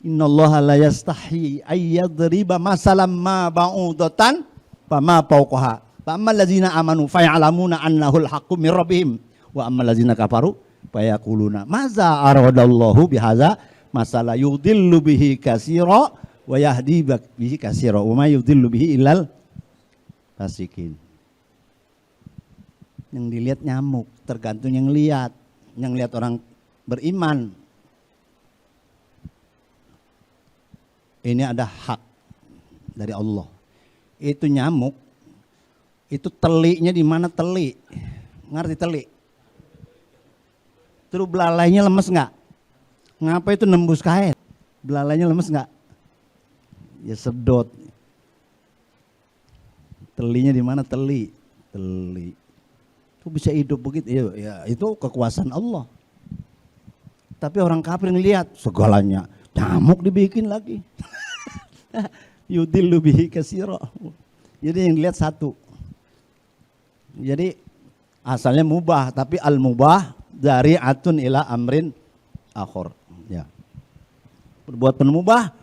Innallaha la yastahi ayyadriba masalam ma ba'udatan fama fawqaha. Fa ammal ladzina amanu faya'lamuna annahul haqqu mir rabbihim wa ammal ladzina kafaru fayaquluna maza aradallahu bihaza masala yudillu bihi katsira wa yahdi bihi katsira wa ma yudillu bihi illal fasikin. Yang dilihat nyamuk, tergantung yang lihat. Yang lihat orang beriman. Ini ada hak dari Allah. Itu nyamuk, itu teliknya di mana telik? Ngerti telik? Terus belalainya lemes nggak? Ngapa itu nembus kain? Belalainya lemes nggak? Ya sedot. Telinya di mana teli? Teli. Itu bisa hidup begitu? Ya itu kekuasaan Allah. Tapi orang kafir ngelihat segalanya. Nyamuk dibikin lagi. Yudillu bihi katsira. Jadi yang dilihat satu. Jadi asalnya mubah, tapi al-mubah dari atun ila amrin akhor. Ya. Perbuatan mubah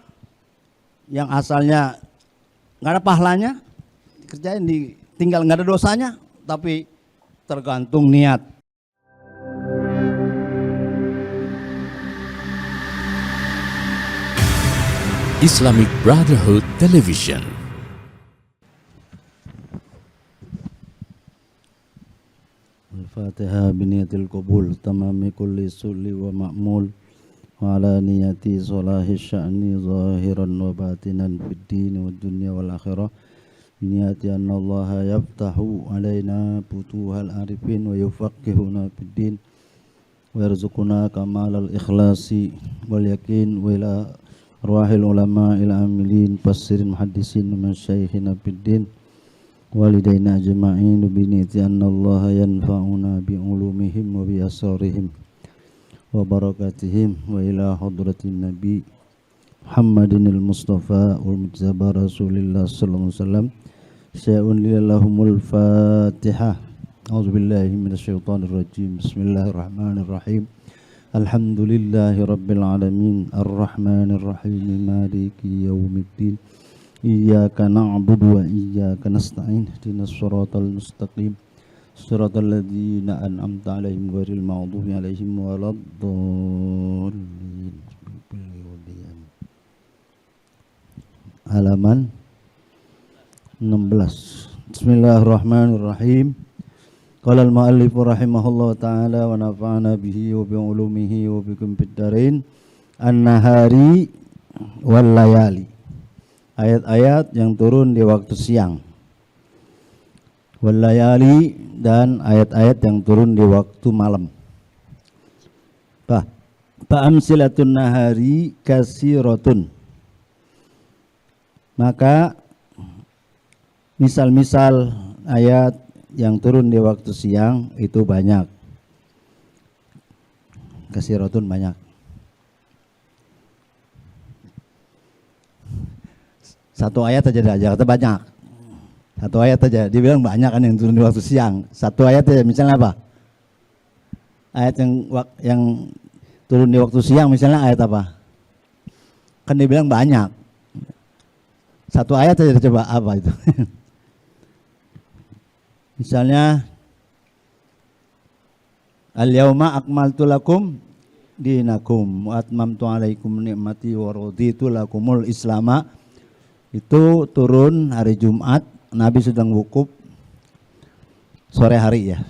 yang asalnya nggak ada pahalanya, kerjain tinggal nggak ada dosanya, tapi tergantung niat. Islamic Brotherhood Television. Al-Fatihah biniyatil qabul tamami kulli sulli wa ma'mul wa ala niyati salahi sya'ni zahiran wa batinan fid din wa dunya wal akhirah biniyati anna Allah yaftahu alaina futuhal arifin wa yufaqihuna fid din wa yarzuquna kamalal ikhlasi wal yakin wa ila arwahil ulama il amilin fasirin muhaddisin masyayikhina fiddin walidaina ajma'in biniti anna Allah yanfa'una bi ulumihim wa bi asrarihim wa barakatihim wa ila hadratin nabi Muhammadin al-Mustafa wal mujtaba Rasulillah sallallahu alaihi wasallam syai'un lillahumul Fatihah. A'udzubillahi minasyaitonir rajim. Bismillahirrahmanirrahim. Alhamdulillahi Rabbil Alamin Ar-Rahmanir Rahim Maliki Yawmiddin Iyyaka na'budu wa iyyaka nasta'in Ihdinas siratal mustaqim Siratal ladzina an'amta 'alaihim ghairil maghdubi 'alaihim waladdallin. Halaman 16. Bismillahirrahmanirrahim. Qala al-mu'allif rahimahullah ta'ala wa nafa'ana bihi wa bi ulumihi wa bikum fid dharain an-nahari wal layali. Ayat-ayat yang turun di waktu siang. Wal layali dan ayat-ayat yang turun di waktu malam. Fa amsilatun nahari kasiratun. Maka misal-misal ayat yang turun di waktu siang itu banyak. Kasiratun banyak. Satu ayat aja dah, Jakarta banyak. Satu ayat aja, dibilang banyak kan yang turun di waktu siang. Satu ayat aja, misalnya apa? Ayat yang turun di waktu siang misalnya ayat apa? Kan dibilang banyak. Satu ayat aja coba apa itu? Misalnya al-yauma akmaltu lakum dinakum wa atmamtu alaikum ni'mati wa raditu lakumul islama. Itu turun hari Jumat, Nabi sedang wukuf sore hari ya.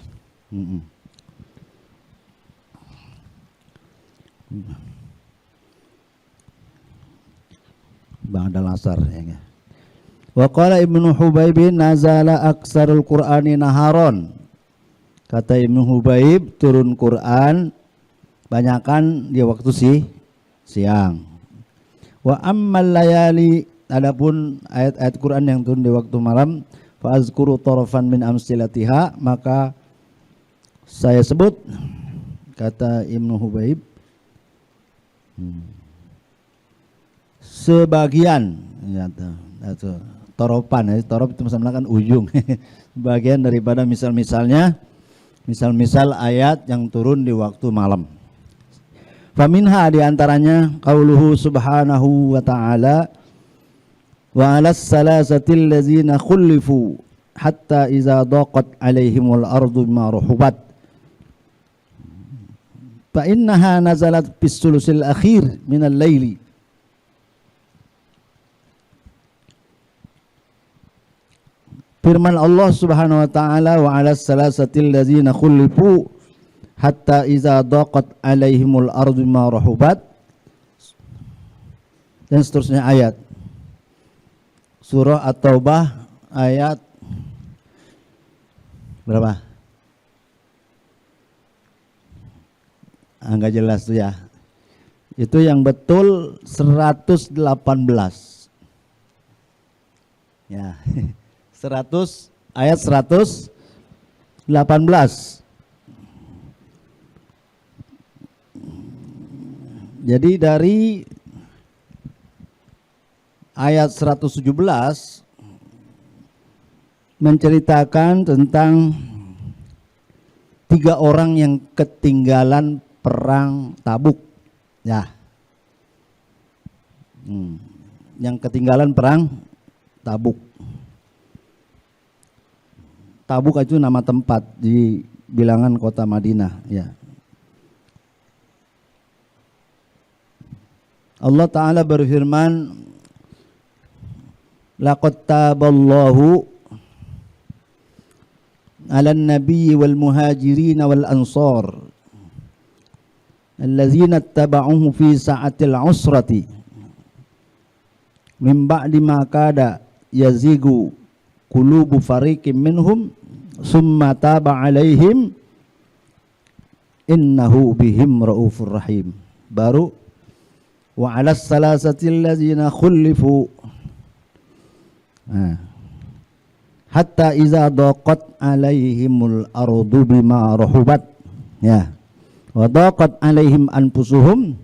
Ba'dal asar ya. Wa qala Ibnu Hubaib nazala aksarul Qur'ani naharon. Kata Ibnu Hubaib turun Quran banyakan di waktu siang. Wa ammal layali, adapun ayat-ayat Quran yang turun di waktu malam, fa azkuru tarafan min amsilatiha, maka saya sebut, kata Ibnu Hubaib, sebagian ya, toropan ya, torof itu misalnya kan ujung bagian daripada misal-misal ayat yang turun di waktu malam. Faminha diantaranya qauluhu subhanahu wa ta'ala wa 'alas salasatil ladzina khulifu hatta iza daqat alaihimul ardu bima rahubat fa innaha nazalat bis sulusil akhir minal laili. Firman Allah subhanahu wa ta'ala wa 'alas salasatil ladzina khulifu hatta iza daqat alaihimul ardu bima rahubat, dan seterusnya ayat. Surah At-Taubah ayat berapa? Enggak jelas tuh ya. Itu yang betul 118. Ya. 100 ayat 118. Jadi dari ayat 117 menceritakan tentang 3 orang yang ketinggalan perang Tabuk. Ya. Yang ketinggalan perang Tabuk. Tabuk itu nama tempat di bilangan kota Madinah, ya. Allah Ta'ala berfirman, laqad taballahu 'alan nabiyyi wal muhajirin wal ansar allazina ittaba'uhu fi sa'atil 'usrati min ba'di ma kada yazigu qulubu fariqin minhum summa taba 'alaihim innahu bihim raufur rahim. Baru wa 'alas salasatil ladzina khulifu hatta iza daqat alaihimul ardu bima rahubat, ya, wa daqat alaihim anfusuhum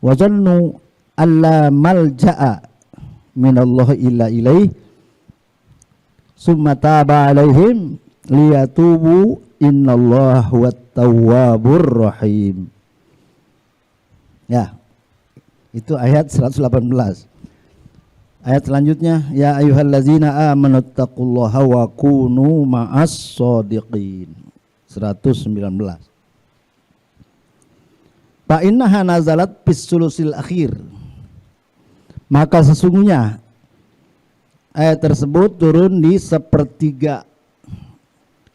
wa zannu alla malja'a minallahi illa ilaih summa taba alaihim liyatubu innallaha huwat tawwabur rahim. Ya, itu ayat 118. Ayat selanjutnya, ya ayyuhallazina amanu taqullaha wa kunu ma'as shodiqin. 119. Fa innaha nazalat bis sulusil akhir. Maka sesungguhnya ayat tersebut turun di sepertiga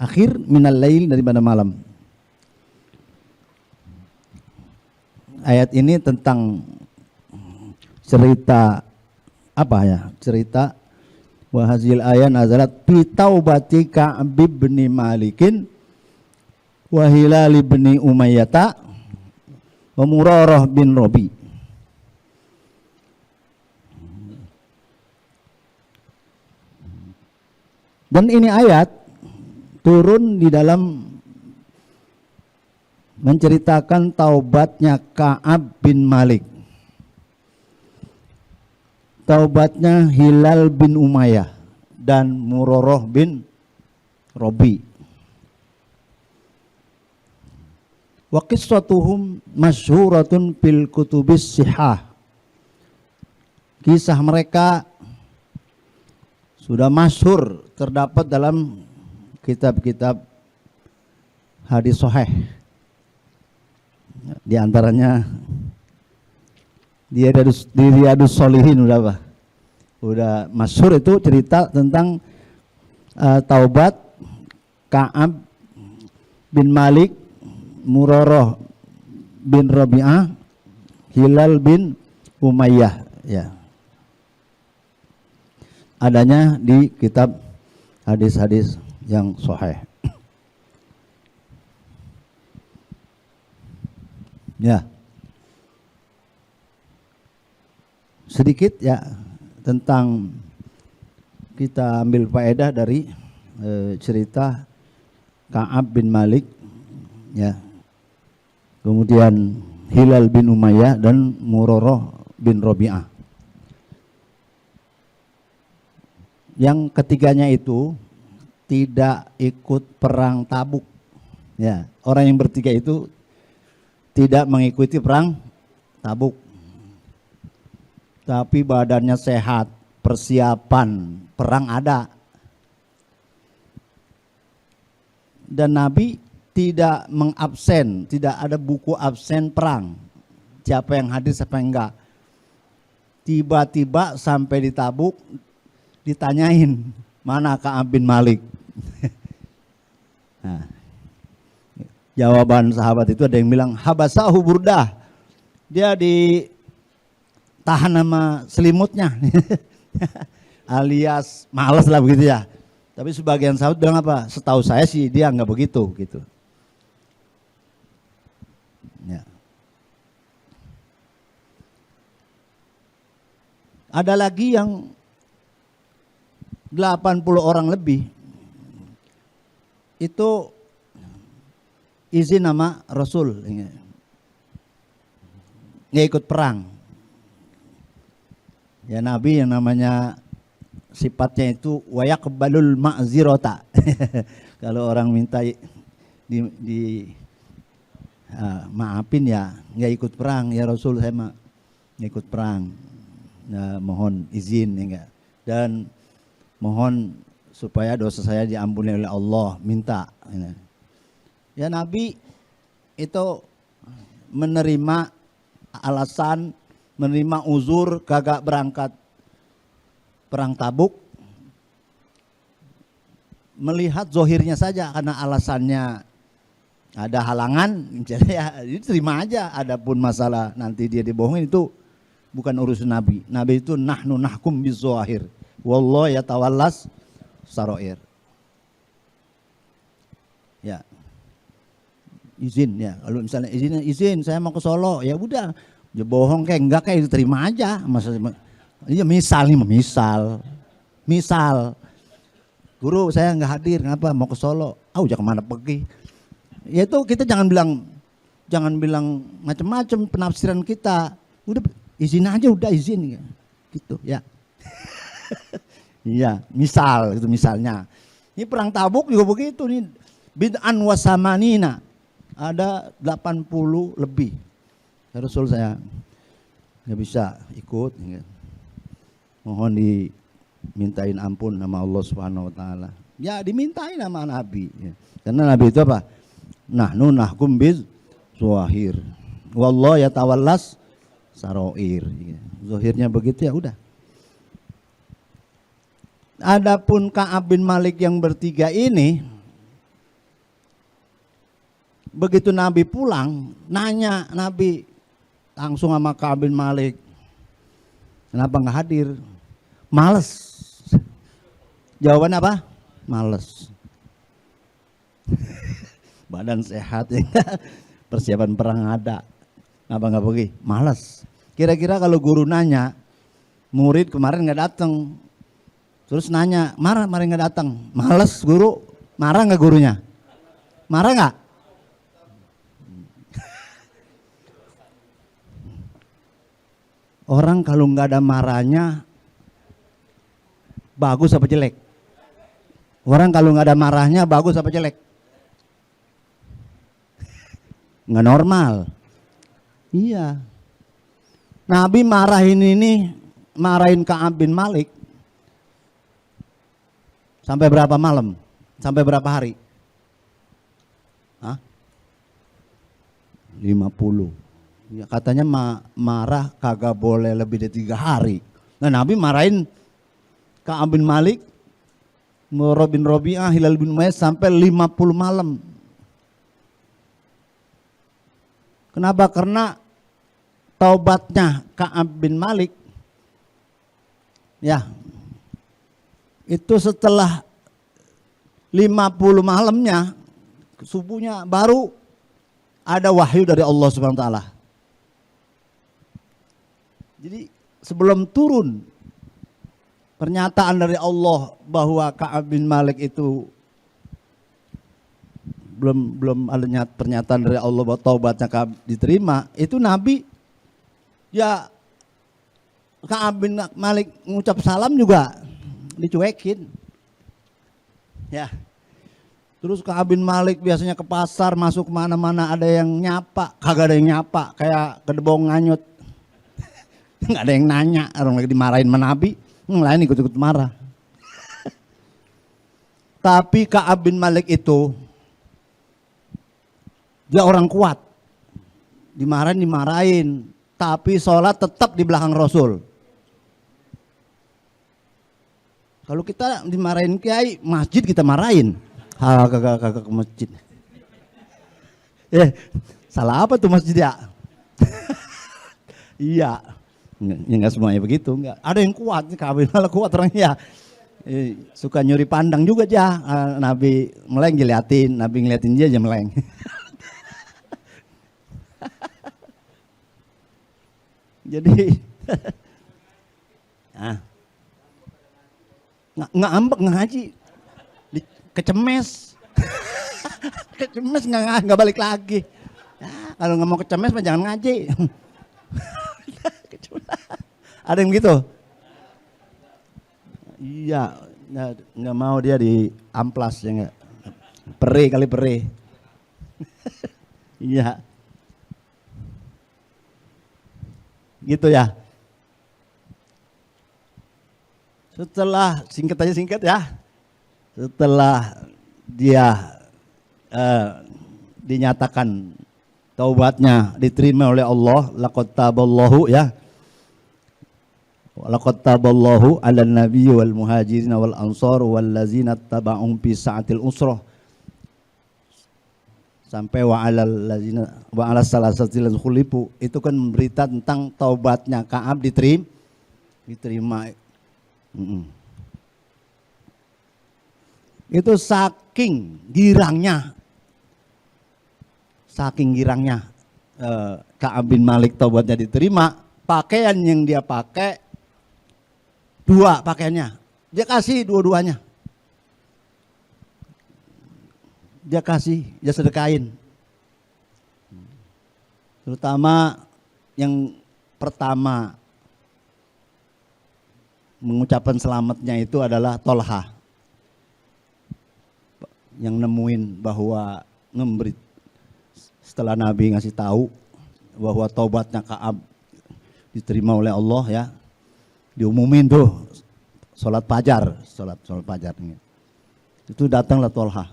akhir minal lail, daripada malam. Ayat ini tentang cerita apa ya? Cerita wa hazil ayat nazalat fi taubati Ka'ab bin Malikin wa Hilal bin Umayyah wa Murarah bin Rabi. Dan ini ayat turun di dalam menceritakan taubatnya Ka'ab bin Malik, taubatnya Hilal bin Umayyah dan Murarah bin Rabi. Wa qissatuhum masyhuratun fil kutubis sihah. Kisah mereka sudah masyhur, terdapat dalam kitab-kitab hadis sahih. Di antaranya di Riyadus Shalihin udah masyhur itu cerita tentang taubat Ka'ab bin Malik, Murarah bin Rabi'ah, Hilal bin Umayyah, ya. Adanya di kitab hadis-hadis yang sahih. Ya. Sedikit ya tentang, kita ambil faedah dari cerita Ka'ab bin Malik, ya. Kemudian Hilal bin Umayyah dan Murarah bin Rabi'ah. Yang ketiganya itu tidak ikut perang Tabuk. Ya, orang yang bertiga itu tidak mengikuti perang Tabuk. Tapi badannya sehat, persiapan perang ada. Dan Nabi tidak mengabsen, tidak ada buku absen perang. Siapa yang hadir, siapa yang enggak. Tiba-tiba sampai di Tabuk ditanyain, mana Ka'ab bin Malik? Nah, jawaban sahabat itu ada yang bilang habasahu Burdah. Dia ditahan sama selimutnya. Alias malas lah begitu ya. Tapi sebagian sahabat bilang apa? Setahu saya sih dia nggak begitu gitu. Ya. Ada lagi yang 80 orang lebih itu izin nama Rasul nggak ikut perang. Ya Nabi yang namanya sifatnya itu wayaqbalul ma'zirata. Kalau orang minta maafin ya nggak ikut perang ya Rasul, saya nggak ikut perang. Nah, mohon izin ya enggak. Dan mohon supaya dosa saya diampuni oleh Allah, minta. Ya Nabi itu menerima alasan, menerima uzur kagak berangkat perang Tabuk, melihat zohirnya saja karena alasannya ada halangan, ya diterima aja. Adapun masalah nanti dia dibohongin itu bukan urusan Nabi. Nabi itu nahnu nahkum bizohir, wallahu yatawallas saroir. Ya, izin ya. Kalau misalnya izin saya mau ke Solo, ya udah. Ya bohong kayak enggak kayak diterima aja. Iya misal guru saya nggak hadir, ngapa mau ke Solo? Jangan kemana pergi? Ya itu kita jangan bilang macam-macam penafsiran kita. Udah izin aja, udah izin gitu ya. Iya, misal itu misalnya. Ini perang Tabuk juga begitu nih. Bid'an wasamanina. Ada 80 lebih. Ya Rasul saya nggak bisa ikut. Mohon dimintain ampun nama Allah Subhanahu wa taala. Ya dimintain nama Nabi. Karena Nabi itu apa? Nahnu nahkum biz zuahir. Wallahu yatawallas saroir. Zahirnya begitu ya udah. Adapun Ka'ab bin Malik yang bertiga ini, begitu Nabi pulang, nanya Nabi langsung sama Ka'ab bin Malik, kenapa nggak hadir? Males. Jawaban apa? Males. Badan sehat ya, persiapan perang ada. Kenapa nggak pergi? Males. Kira-kira kalau guru nanya, murid kemarin nggak datang, terus nanya, marah nggak datang, males guru, marah nggak gurunya? Marah nggak? Orang kalau nggak ada marahnya, bagus apa jelek? Orang kalau nggak ada marahnya, bagus apa jelek? Nggak normal. Iya. Nabi marahin Ka'ab bin Malik. Sampai berapa malam? Sampai berapa hari? 50. Ya, katanya marah kagak boleh lebih dari 3 hari. Nah Nabi marahin Ka'ab bin Malik, Murrah bin Rabi'ah, Hilal bin Umayyah sampai 50 malam. Kenapa? Karena taubatnya Ka'ab bin Malik ya itu setelah 50 malamnya, subuhnya baru ada wahyu dari Allah Subhanahu wa taala. Jadi sebelum turun pernyataan dari Allah bahwa Ka'ab bin Malik itu belum ada pernyataan dari Allah bahwa taubatnya Ka'ab diterima, itu Nabi ya Ka'ab bin Malik ngucap salam juga dicuekin. Ya. Terus Ka'ab bin Malik biasanya ke pasar, masuk kemana-mana ada yang nyapa, kagak ada yang nyapa, kayak kedebong nganyut. Nggak ada yang nanya, orang lagi dimarahin sama Nabi, yang lain ikut-ikut marah. Tapi Ka'ab bin Malik itu, dia orang kuat, dimarahin, tapi sholat tetap di belakang Rasul. Kalau kita dimarahin kiai, masjid kita marahin. Kagak ke masjid. Salah apa tuh masjid ya? Iya. Ya enggak semuanya begitu, enggak. Ada yang kuat, Ka'ab bin Malik kuat orangnya. Suka nyuri pandang juga dia. Nabi meleng diliatin, Nabi ngeliatin dia aja meleng. Jadi ngambek ngaji. Kecemes. Kecemes nggak balik lagi. Ya, kalau nggak mau kecemes mah jangan ngaji. Ada yang gitu? Iya, nggak mau dia di amplas ya nggak. Pere kali pere. Iya. Gitu ya. Setelah singkat ya. Setelah dia dinyatakan taubatnya diterima oleh Allah, laqad taballahu ya. Laqad taballahu 'alan nabiyyi wal muhajirin wal ansar wal ladzina taba'um fi sa'atil usrah. Sampai wa 'alas salasatil khulifu, itu kan berita tentang taubatnya Ka'ab diterima. Itu saking girangnya Ka'ab bin Malik taubatnya diterima, pakaian yang dia pakai dua pakaiannya, dia kasih dua-duanya, dia sedekain. Terutama yang pertama mengucapkan selamatnya itu adalah Tolha, yang nemuin bahwa setelah Nabi ngasih tahu bahwa taubatnya Ka'ab diterima oleh Allah ya, diumumin tuh sholat fajar itu datanglah Tolha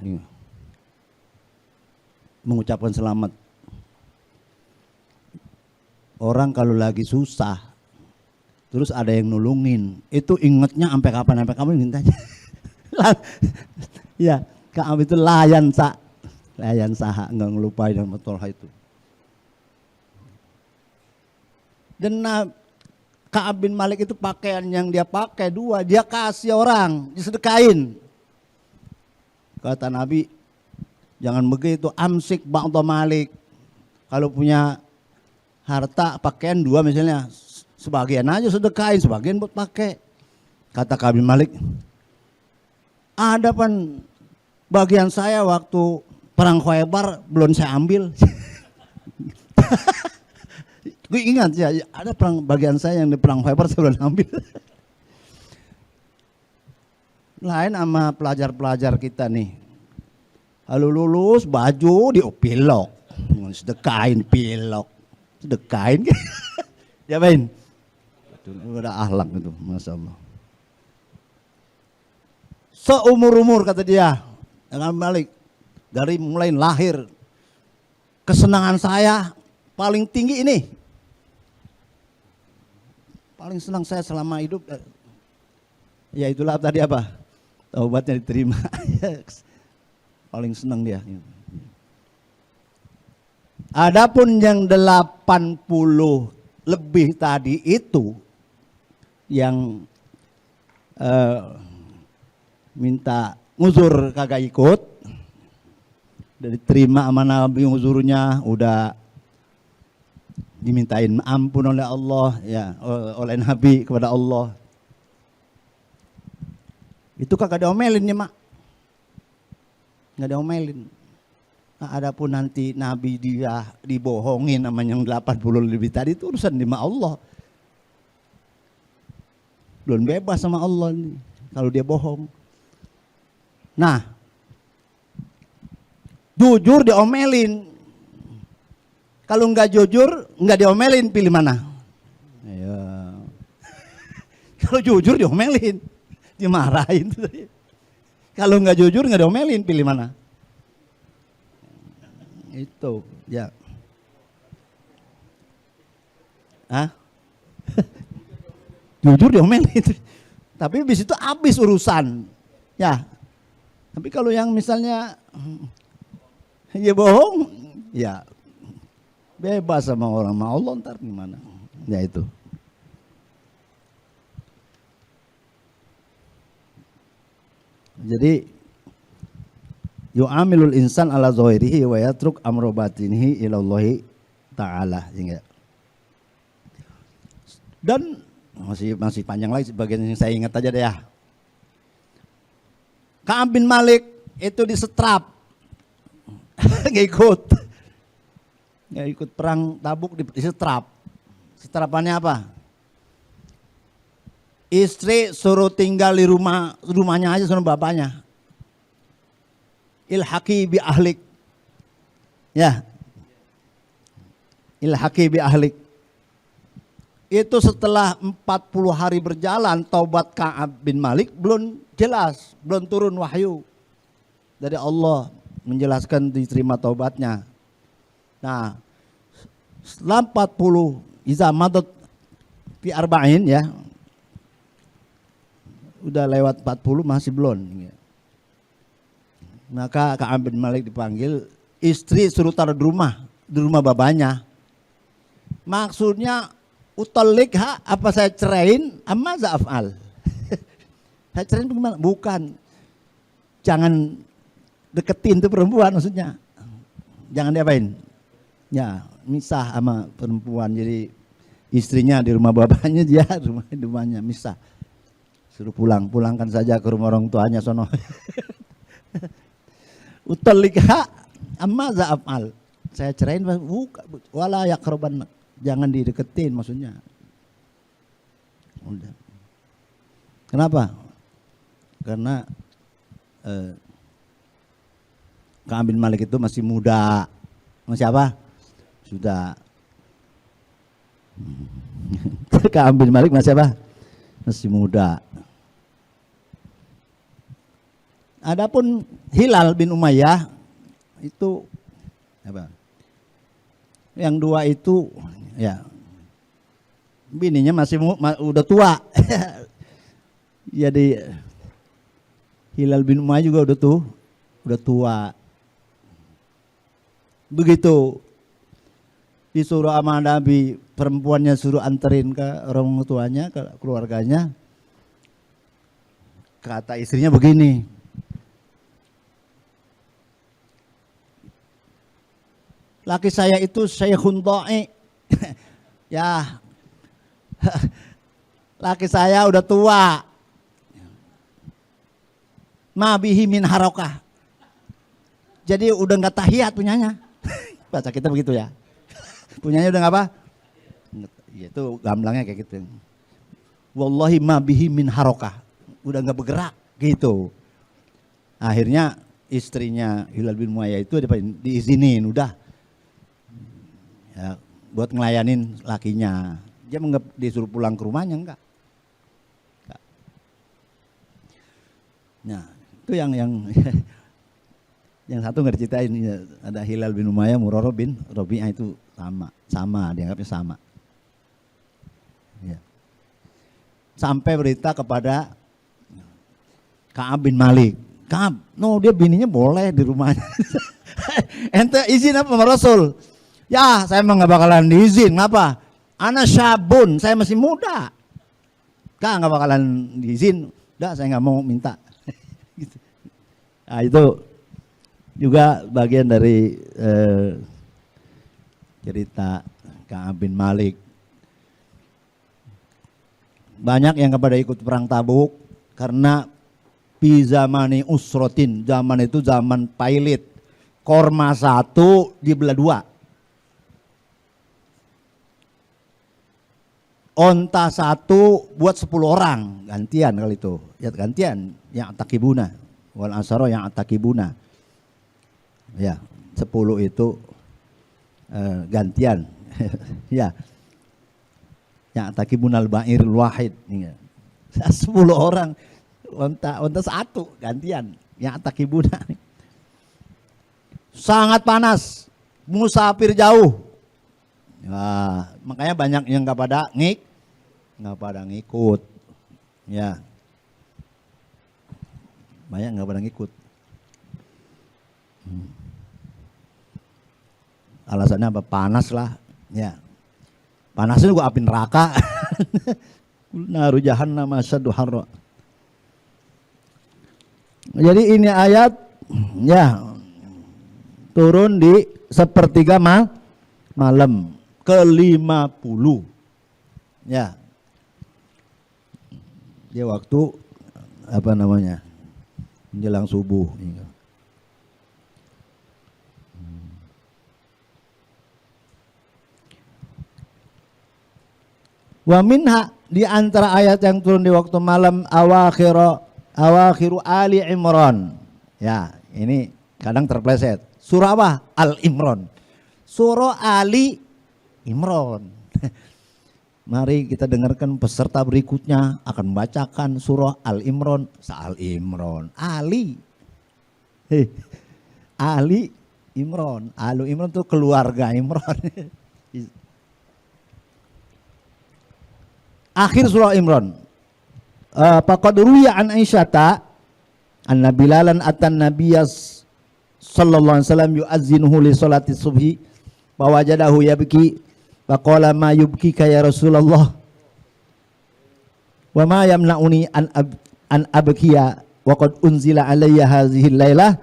mengucapkan selamat. Orang kalau lagi susah terus ada yang nulungin, itu ingetnya sampai kapan kamu mintanya. Ya, Ka'ab itu layan saha, nggak ngelupain sama Tolha itu. Dan Ka'ab bin Malik itu pakaian yang dia pakai dua, dia kasih orang, disedekain. Kata Nabi, jangan begitu, amsik ba'da Malik. Kalau punya harta pakaian dua misalnya, sebagian aja sedekain, sebagian buat pakai. Kata Ka'ab bin Malik, ada pan bagian saya waktu perang Khaybar belum saya ambil. Gue ingat ya, ada bagian saya yang di perang Khaybar saya belum ambil. Lain sama pelajar-pelajar kita nih. Lalu lulus baju diopilok, sedekain pilok, sedekain. Ya main. Itu udah akhlak itu, Masya Allah. Seumur-umur kata dia, dengan balik dari mulai lahir, kesenangan saya paling tinggi ini. Paling senang saya selama hidup, ya itulah tadi apa? Taubatnya diterima. Paling senang dia. Adapun yang 80 lebih tadi itu yang minta nguzur kagak ikut, udah diterima sama Nabi nguzurnya, udah dimintain ampun oleh Allah ya, oleh Nabi kepada Allah. Itu kagak diomelin ya mak, nggak diomelin. Nah, adapun nanti Nabi dia dibohongin sama yang 80 lebih tadi, itu urusan sama Allah. Belum bebas sama Allah nih kalau dia bohong. Nah, Jujur diomelin. Kalau nggak jujur, nggak diomelin, pilih mana? Ya. Kalau jujur diomelin, dimarahin. Kalau nggak jujur nggak diomelin, pilih mana? Itu, ya. Hah? Jujur diomelin. Tapi habis itu habis urusan. Ya. Tapi kalau yang misalnya ya bohong, ya bebas sama orang, sama Allah ntar gimana? Ya itu. Jadi yu'amilul insan ala zahirihi wa yatruk amro batinihi ila Allah ta'ala. Dan masih panjang lagi sebagian yang saya ingat aja deh ya. Ka'ab bin Malik itu disetrap. Nggak ikut perang Tabuk, disetrap. Setrapannya apa? Istri suruh tinggal di rumahnya aja sama bapaknya. Ilhaqi bi ahlik. Ya. Ilhaqi bi ahlik. Itu setelah 40 hari berjalan taubat Ka'ab bin Malik belum jelas, belum turun wahyu dari Allah menjelaskan diterima taubatnya. Nah, setelah 40 iza madat fi arba'in ya. Udah lewat 40 masih belum. Maka Ka'ab bin Malik dipanggil, istri suruh taruh di rumah babanya. Maksudnya utalik apa saya cerain amma za'af'al. Saya cerain bagaimana? Bukan. Jangan deketin tuh perempuan maksudnya. Jangan diapain? Ya, misah sama perempuan. Jadi istrinya di rumah bapaknya, dia rumahnya misah. Suruh pulangkan saja ke rumah orang tuanya sono. Utalik amma za'af'al. Saya cerain wala yaqraban. Jangan dideketin maksudnya. Udah. Kenapa? Karena Ka'ab bin Malik itu masih muda. Masih apa? Sudah. Ka'ab bin Malik masih apa? Masih muda. Adapun Hilal bin Umayyah itu apa? Yang dua itu ya bininya masih udah tua. Jadi Hilal bin Umayyah juga udah tua. Begitu disuruh sama Nabi, perempuannya suruh anterin ke orang tuanya, ke keluarganya. Kata istrinya begini, laki saya itu syekhun dha'i. Ya, laki saya udah tua. Ma bihi min harokah. Jadi udah nggak tahiyat punyanya. Baca kita begitu ya. Punyanya udah nggak apa? Itu gamblangnya kayak gitu. Wallahi ma bihi min harokah. Udah nggak bergerak gitu. Akhirnya istrinya Hilal bin Umayyah itu diizinin udah. Ya, buat ngelayanin lakinya. Dia enggak disuruh pulang ke rumahnya enggak. Nah, itu yang yang satu nggak diceritain, ada Hilal bin Umayyah, Murarah bin Rabi'ah itu sama dianggapnya sama. Ya. Sampai berita kepada Ka'ab bin Malik. Ka'ab, dia bininya boleh di rumahnya. Ente izin apa sama Rasul? Ya, saya emang nggak bakalan diizin. Kenapa? Ana syabun, saya masih muda. Nggak bakalan diizin. Udah, saya nggak mau minta. Gitu. Nah, itu juga bagian dari cerita Ka'ab bin Malik. Banyak yang kepada ikut perang Tabuk karena fi zamani usrotin, zaman itu zaman pailit. Korma satu dibelah dua. Onta satu buat 10 orang, gantian kali itu. Ya gantian, yang atakibuna. Wal asaro yang atakibuna. Ya, 10 itu gantian. Ya. Ya takibunal ba'irul wahid. 10 orang onta satu gantian. Ya takibuna. Sangat panas. Musafir jauh. Nah, makanya banyak yang nggak pada ngikut. Ya. Banyak nggak pada ngikut. Alasannya apa? Panas lah. Ya. Panasnya juga api neraka. Naru jahannam asyaddu harra. Jadi ini ayat ya turun di sepertiga malam ke-50. Ya. Dia waktu apa namanya? Menjelang subuh. Wa minha, di antara ayat yang turun di waktu malam awakhiru Ali Imran. Ya, ini kadang terpleset. Surah apa? Al Imran. Surah Ali Imran. Mari kita dengarkan peserta berikutnya akan membacakan surah Al Imran. Al Imran. Ali. Ali Imran. Alu Imran itu keluarga Imran. Akhir surah Imran. Faqad ruwiya an Aisyata anna Bilalan atan Nabiyyas sallallahu alaihi wasallam yu'azzinuhu li salati subhi wa wajadahu yabki wa qala ma yubkika ya Rasulullah wa ma yamna'uni an abkiya wa qad unzila alayya hadhihi al-lailah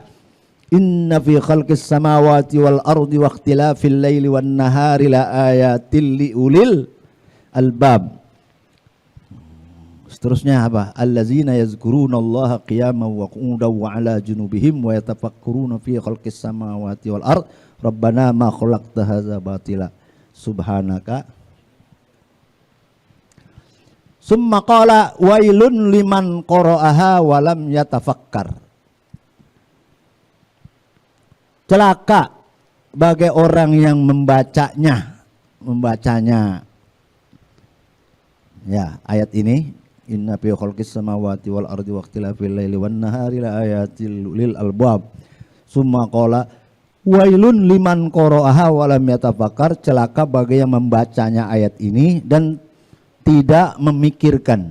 inna fi khalqis samawati wal ardi wa ikhtilafil laili wan nahari la ayatil li ulil albab. Seterusnya apa? Allazina yazkurunallaha qiyaman wa qu'udan wa 'ala junubihim wa yatafakkuruna fi khalqis samawati wal ard rabbana ma khalaqta hadza batila subhanaka. Summa qala wailun liman qara'aha wa lam yatafakkar. Celaka bagi orang yang membacanya. Ya, ayat ini inna fi khalqis samawati wal ardi wa ikhtilafil laili wan nahari la ayatil lil albab. Summa qala wailun liman qara'aha wa lam yatafakkar. Celaka bagi yang membacanya ayat ini dan tidak memikirkan.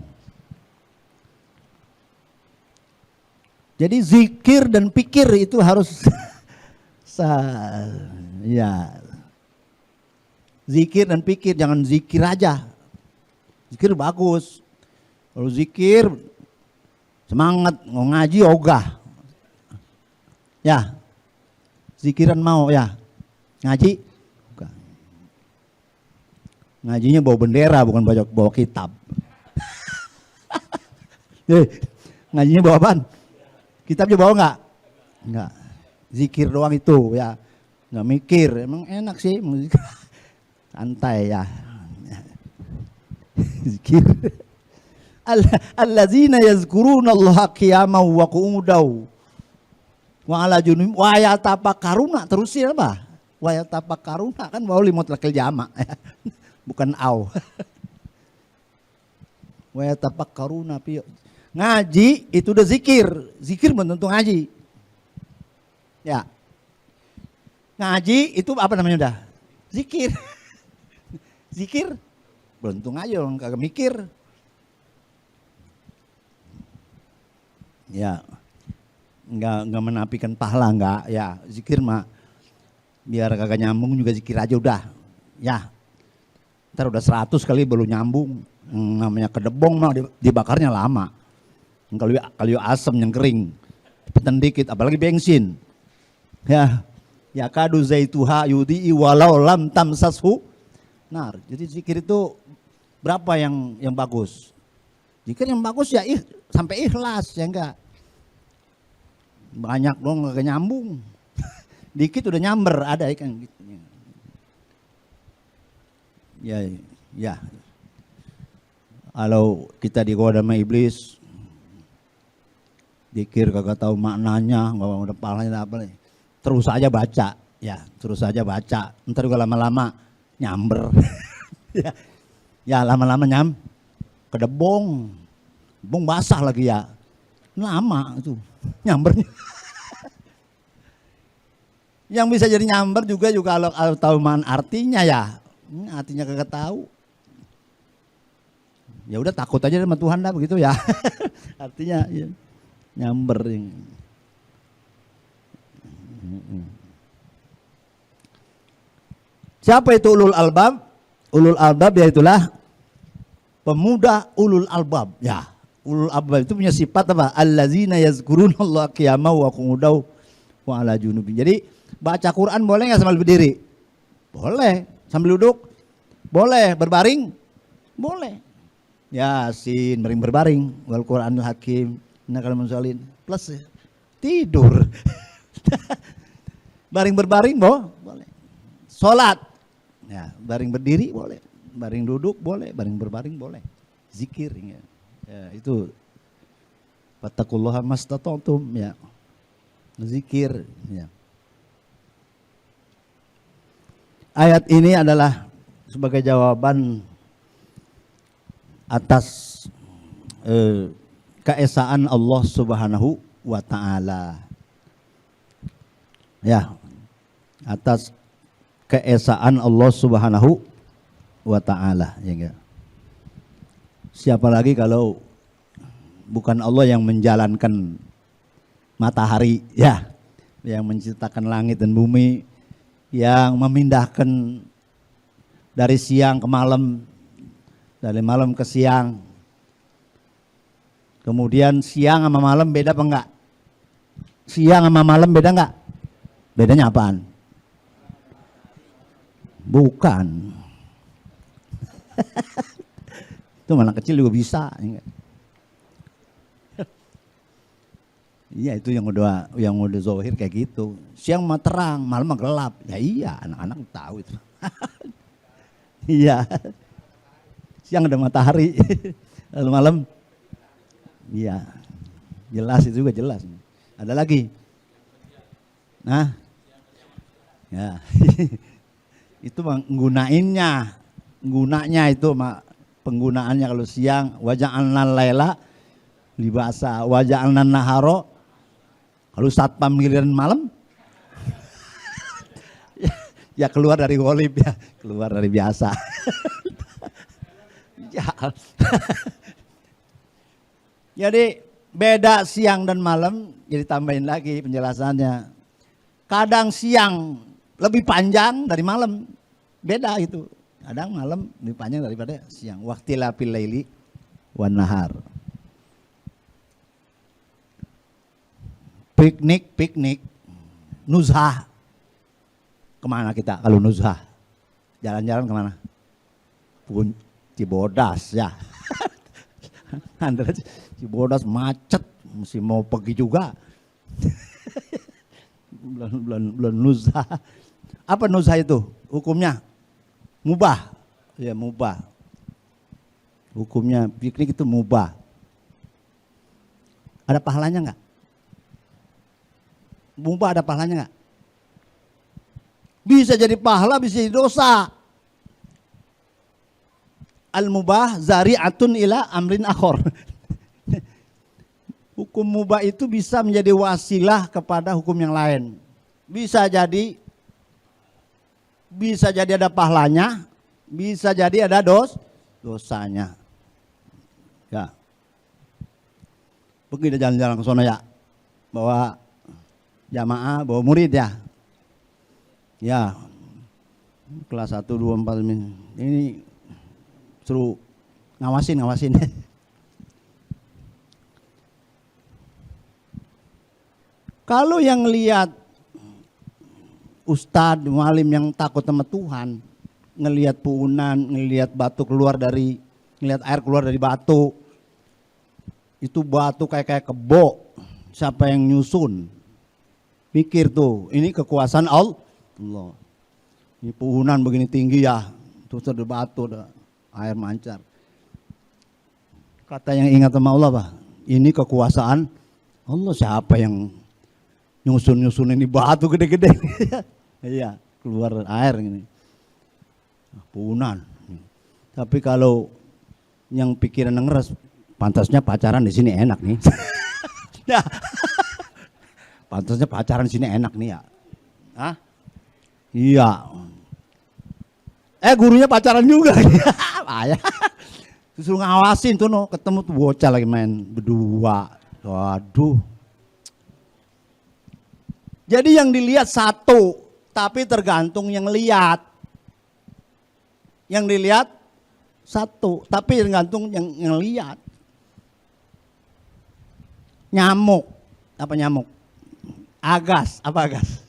Jadi zikir dan pikir itu harus ya. Zikir dan pikir, jangan zikir aja. Zikir bagus. Kalau zikir semangat, mau ngaji ogah. Ya. Zikiran mau ya. Ngaji ogah. Ngajinya bawa bendera bukan bawa kitab. Ngajinya bawa apaan? Kitabnya bawa enggak? Enggak. Zikir doang itu ya. Enggak mikir, emang enak sih musik. Santai ya. Zikir. Allazina yazkurunallaha qiyaman wa qu'udan wa 'ala junubihim wa yatafakkaruna. Terusin apa? Wa yatafakkaruna kan waul mutlaqil jama'. Bukan au. Wa yatafakkaruna fi. Ngaji itu udah zikir. Zikir belum tentu ngaji. Ya. Ngaji itu apa namanya udah? Zikir. Zikir belum tentu ngaji, orang kagak mikir. Ya, nggak menafikan pahala, nggak. Ya, zikir mah biar kagak nyambung juga zikir aja udah. Ya, ntar udah 100 kali baru nyambung. Namanya kedebong mah dibakarnya lama. Kalau asam yang kering, cepetan dikit, apalagi bensin. Ya, ya kadu zaituha yudi walau lam tamsashu nar. Jadi zikir itu berapa yang bagus? Zikir yang bagus ya sampai ikhlas ya enggak. Banyak dong enggak nyambung. Dikit udah nyamber ada kan gitu. Ya. Kalau kita digoda sama iblis, zikir kagak tahu maknanya, enggak ada pahalanya apa nih. terus aja baca, ya terus aja baca. Ntar juga lama-lama nyamber, ya lama-lama kedebong, bong basah lagi ya, lama itu nyambernya. Yang bisa jadi nyamber juga kalau tahu artinya ya, artinya kagak tahu. Ya udah takut aja sama Tuhan dah begitu ya. Artinya ya, nyamber. Siapa itu ulul albab? Ulul albab yaitulah pemuda ulul albab. Ya, ulul albab itu punya sifat apa? Allazina yazkurunallaha qiyaman wa qu'udan wa ala junubin. Jadi baca Quran boleh nggak sambil berdiri? Boleh. Sambil duduk? Boleh. Berbaring? Boleh. Yasin, berbaring. Wal Quranul Hakim. Innaka laminal mursalin. Plus tidur. Baring berbaring boleh. Salat. Ya, baring berdiri boleh. Baring duduk boleh, baring berbaring boleh. Zikir ya. Ya, itu fattaqullaha mastata'tum ya. Zikir ya. Ayat ini adalah sebagai jawaban atas keesaan Allah Subhanahu wa taala. Ya. Atas keesaan Allah Subhanahu wa taala ya enggak. Siapa lagi kalau bukan Allah yang menjalankan matahari ya, yang menciptakan langit dan bumi, yang memindahkan dari siang ke malam, dari malam ke siang. Kemudian siang sama malam beda apa enggak? Siang sama malam beda enggak? Bedanya apaan? Bukan. Itu anak kecil juga bisa. Iya itu yang udah zahir kayak gitu. Siang mah terang, malam mah gelap. Ya iya, anak-anak tahu itu. Iya. Siang ada matahari, lalu malam. Iya. Jelas itu juga jelas. Ada lagi. Nah. Ya. Itu menggunainnya. Gunanya itu penggunaannya kalau siang waja'alnal laila libasa waja'alnan naharo. Kalau satpam giliran malam ya keluar dari golib ya, keluar dari biasa. Ya. Jadi beda siang dan malam, jadi tambahin lagi penjelasannya. Kadang siang lebih panjang dari malam, beda itu. Kadang malam lebih panjang daripada siang. Waqtilafil laili wan nahar. Piknik, nuzhah. Kemana kita kalau nuzhah? Jalan-jalan kemana? Cibodas ya. Andra Cibodas macet, mesti mau pergi juga. Bulan nuzhah. Apa nuzhah itu? Hukumnya mubah. Ya mubah. Hukumnya piknik itu mubah. Ada pahalanya enggak? Mubah ada pahalanya enggak? Bisa jadi pahala, bisa jadi dosa. Al-mubah zari'atun ila amrin akhor. Hukum mubah itu bisa menjadi wasilah kepada hukum yang lain. Bisa jadi ada pahalanya, bisa jadi ada dosanya. Ya. Pergi jalan-jalan ke sana ya. Bawa jamaah, bawa murid ya. Ya. Kelas 1, 2, 4 ini suruh ngawasin. Kalau yang lihat ustadz, mualim yang takut sama Tuhan, ngelihat puunan, ngelihat ngelihat air keluar dari batu, itu batu kayak kebo, siapa yang nyusun? Pikir tuh, ini kekuasaan Allah. Ini puunan begini tinggi ya, terus ada batu, ada air mancar. Kata yang ingat sama Allah, Pak, ini kekuasaan Allah, siapa yang nyusun-nyusun ini batu gede-gede. Iya, keluar air ini. Punan. Tapi kalau yang pikiran ngeres, pantasnya pacaran di sini enak nih. Ya. Pantasnya pacaran di sini enak nih ya. Hah? Iya. Gurunya pacaran juga. Ayah. Disuruh ngawasin tuh no, ketemu tuh bocah lagi main berdua. Waduh. Jadi yang dilihat satu, tapi tergantung yang lihat. Yang dilihat satu, tapi tergantung yang lihat. Nyamuk, apa nyamuk? Agas, apa agas?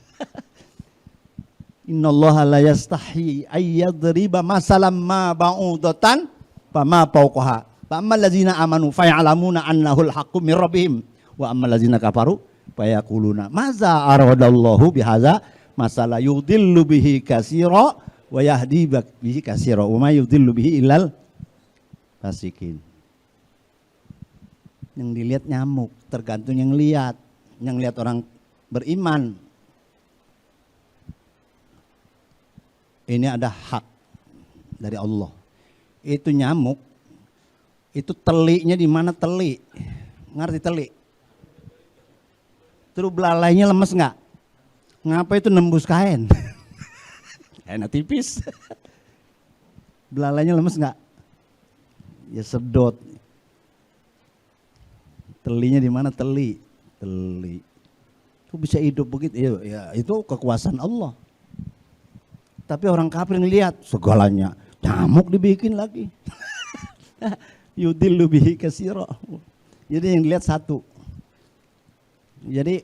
Innallaha la yastahi ayyadriba masalam ma ba'udatan fama fawqaha. Fa ammal ladzina amanu faya'lamuna annahul haqqu mir rabbihim wa ammal ladzina kafaru fayaquluna maza aradallahu bihaza masala yudillu bihi katsira wa yahdi bihi katsira wa ma yudillu bihi illal fasikin. Yang dilihat nyamuk, tergantung yang lihat. Yang lihat orang beriman. Ini ada hak dari Allah. Itu nyamuk, itu teliknya di mana telik? Ngerti telik? Terus belalainya lemes nggak? Ngapa itu nembus kain? Enak tipis. Belalainya lemes nggak? Ya sedot. Telinya di mana? Teli. Itu bisa hidup begitu? Ya itu kekuasaan Allah. Tapi orang kafir ngelihat segalanya. Nyamuk dibikin lagi. Yudillu bihi katsira. Jadi yang dilihat satu. Jadi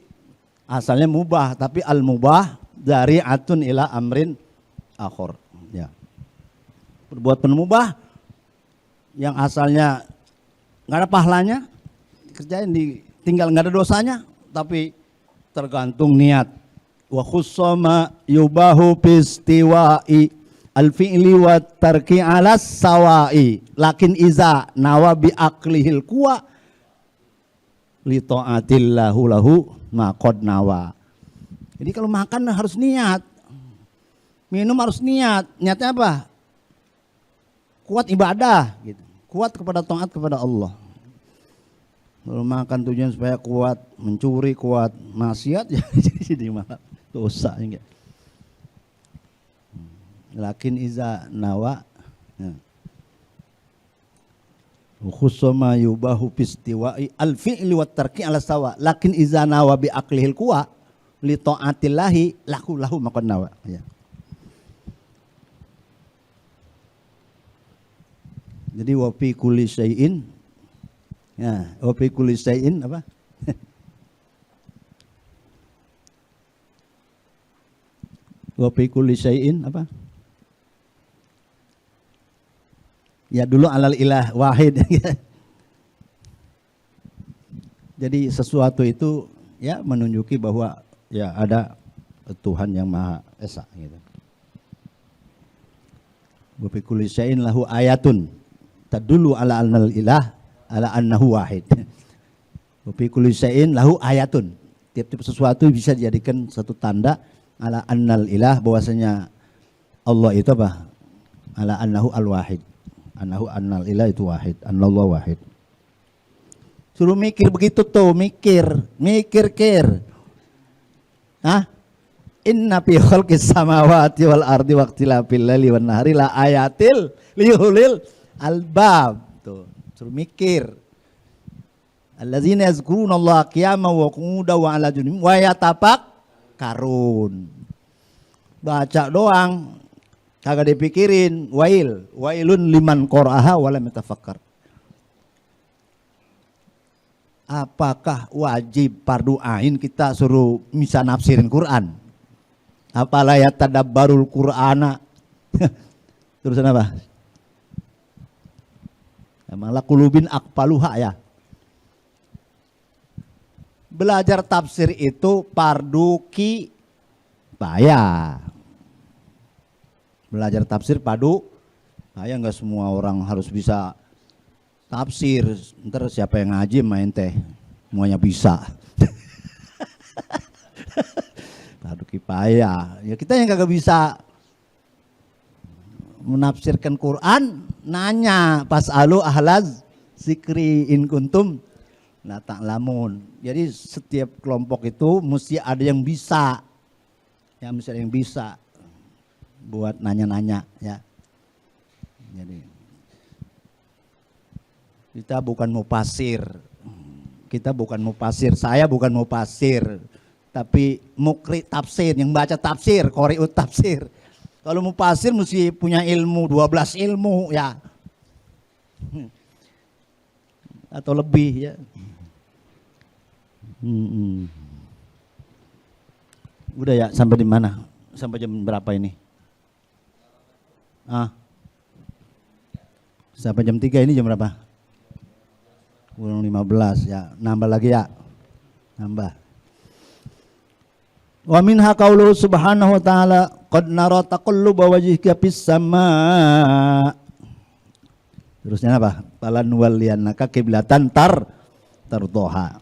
asalnya mubah, tapi al-mubah dari atun ila amrin akhor. Ya. Perbuatan mubah yang asalnya nggak ada pahalanya, kerjain tinggal nggak ada dosanya, tapi tergantung niat. Wa khussama yubahu pistiwa'i al-fi'li wa tarki ala sawa'i lakin iza nawa bi aqlihil kuwa li ta'atillahu lahu maqad nawa. Jadi kalau makan harus niat, minum harus niat. Niatnya apa? Kuat ibadah gitu. Kuat kepada taat kepada Allah. Kalau makan tujuan supaya kuat mencuri, kuat maksiat ya jadi malah dosa enggak. Lakin iza nawa khussama yubahu pistiwa'i al-fi'li wa tarki ala sawa lakin iza nawa bi aqlihil quwa li ta'atillahi lahu maqad nawa ya. Jadi wa fi kulli syai'in ya, wa fi kulli syai'in apa? Wa fi kulli syai'in apa? Ya dulu alal ilah wahid. Jadi sesuatu itu ya menunjuki bahwa ya ada Tuhan yang Maha Esa gitu. Wa fi kulli syai'in lahu ayatun tadullu ala annal ilah ala annahu wahid. Wa fi kulli syai'in lahu ayatun. Tiap-tiap sesuatu bisa dijadikan satu tanda ala annal ilah bahwasanya Allah itu apa? Ala annahu al-wahid. Annahu annal ilah itu wahid, annallahu wahid. Suruh mikir begitu tuh, mikir. Hah? Inna fi khalqis samawati wal ardi waqtilafil laili wan nahari la ayatil liulil albab. Tuh, suruh mikir. Allazina yazkurunallaha qiyaman wa qu'udan wa 'ala junubihim wa yatafakkarun. Baca doang, kagak dipikirin. Wailun liman qara'aha wa lam yatafakkar. Apakah wajib fardu ain kita suruh bisa nafsirin Quran? Apalah ya tadabbarul Qur'ana. Terusan apa? Malah kulubin akpaluha ya. Belajar tafsir itu fardu kifayah. Belajar tafsir fardu kifayah, enggak semua orang harus bisa tafsir. Ntar siapa yang ngaji main teh semuanya bisa. Fardu kifayah. Ya kita yang kagak bisa menafsirkan Quran, nanya pas'alu ahlaz zikri in kuntum la ta'lamun. Jadi setiap kelompok itu mesti ada yang bisa. Ya mesti ada yang bisa buat nanya-nanya ya. Jadi kita bukan mufasir. Kita bukan mufasir, saya bukan mufasir. Tapi mukri tafsir, yang baca tafsir, qori'ut tafsir. Kalau mufasir mesti punya ilmu 12 ilmu ya. Atau lebih ya. Udah ya, sampai di mana? Sampai jam berapa ini? Sampai jam 3 ini jam berapa? Kurang 15 ya. Nambah lagi ya. Nambah. Wa minha qauluhu subhanahu wa ta'ala qad nara taqalluba wajhika fis sama. Terusnya apa? Falan walliyannaka qiblatan tardoha.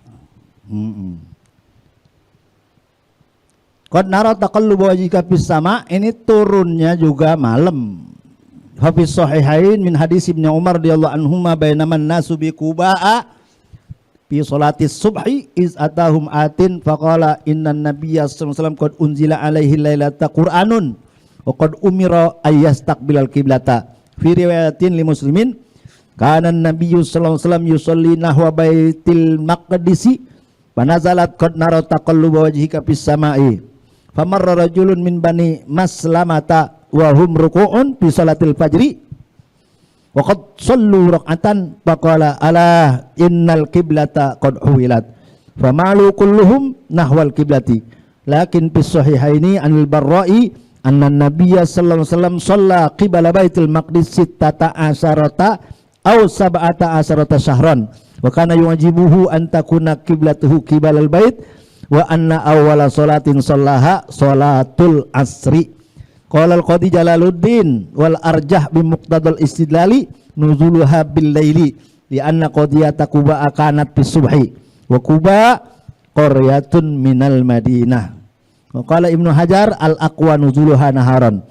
Qad nara taqalluba wajhika fis sama, ini turunnya juga malam. Hafiz sahihain min hadis Ibnu Umar radhiyallahu anhuma bainaman nasu bi Quba'a fi sholatis subhi iz atahum atin faqala innan nabiyya sallallahu alaihi wasallam qad unzila alaihi lailata qur'anun wa qad umira ayyastaqbilal qiblata. Fi riwayatin li muslimin kana an-nabiyyu sallallahu alaihi wasallam yusalli nahwa baitil maqdisi fa nazalat qad nara taqalluba wajhika fis samai famarra rajulun min bani maslamata wa hum ruku'un fi salatil fajri wa qad sallu rak'atan faqala ala innal qiblata qad huwilat famalu kulluhum nahwal qiblati lakin fis sahihaini anil barra'i anna nabiyya sallallahu alaihi wasallam shalla qibala baitul maqdis sittata asharata aw sab'ata asharata syahran wa kana yujibuhu an takuna qiblatuhu qibalal bait wa anna awwala sholatin shallaha sholatul asri. Qala al-Qadi Jalaluddin wal arjah bi muqtadal istidlali nuzuluha bil laili li anna qadiyata Quba kanat bis subhi wa Quba qaryatun minal Madinah. Wa qala Ibnu Hajar al aqwa nuzuluha naharan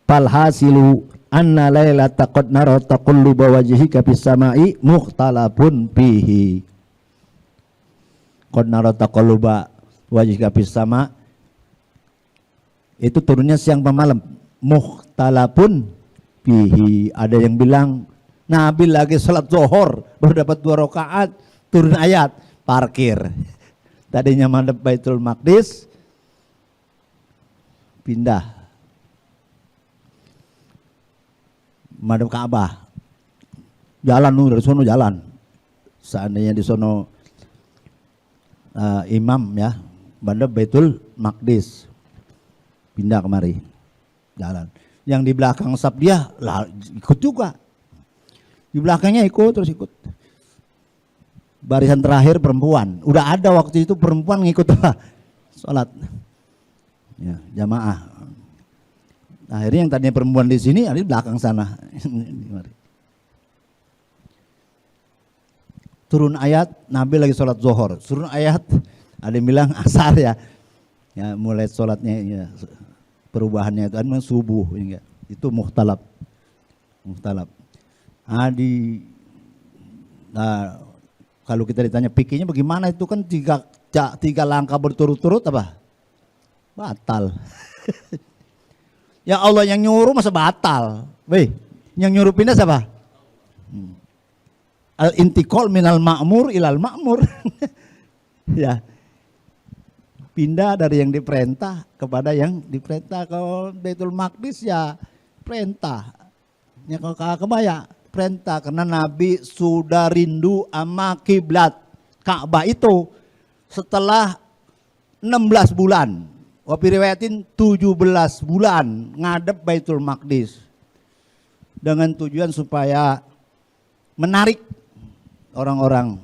fal hasilu anna lailata qad nara taqalluba wajhika fis samai mukhtalafun fihi. Qad nara taqalluba wajhika fis sama itu turunnya siang ke malam. Mukhtalafun fihi. Ada yang bilang Nabi lagi sholat zuhur baru dapat 2 rakaat, turun ayat, parkir. Tadinya madhab Baitul Maqdis, pindah madhab Ka'bah. Jalan dari sono jalan. Seandainya di sono imam ya, madhab Baitul Maqdis. Pindah kemari, jalan. Yang di belakang sab dia lah ikut juga. Di belakangnya ikut, terus ikut. Barisan terakhir perempuan. Udah ada waktu itu perempuan ngikut apa? Sholat. Ya, jamaah. Akhirnya yang tadinya perempuan di sini, ada di belakang sana. Turun ayat, Nabi lagi sholat zuhur. Turun ayat, ada yang bilang asar ya. Ya mulai sholatnya ya, perubahannya itu memang subuh ya, itu mukhtalaf. Kalau kita ditanya pikirnya bagaimana, itu kan tiga langkah berturut-turut apa? Batal. Ya Allah yang nyuruh masa batal? Yang nyuruh pindah siapa? Al-intiqal minal ma'mur ilal ma'mur. Ya. Pindah dari yang diperintah kepada yang diperintah. Kalau Baitul Maqdis ya perintah. Ya kalau kebaya perintah, karena Nabi sudah rindu sama kiblat Ka'bah itu setelah 16 bulan. Wafi riwayatin 17 bulan ngadep Baitul Maqdis. Dengan tujuan supaya menarik orang-orang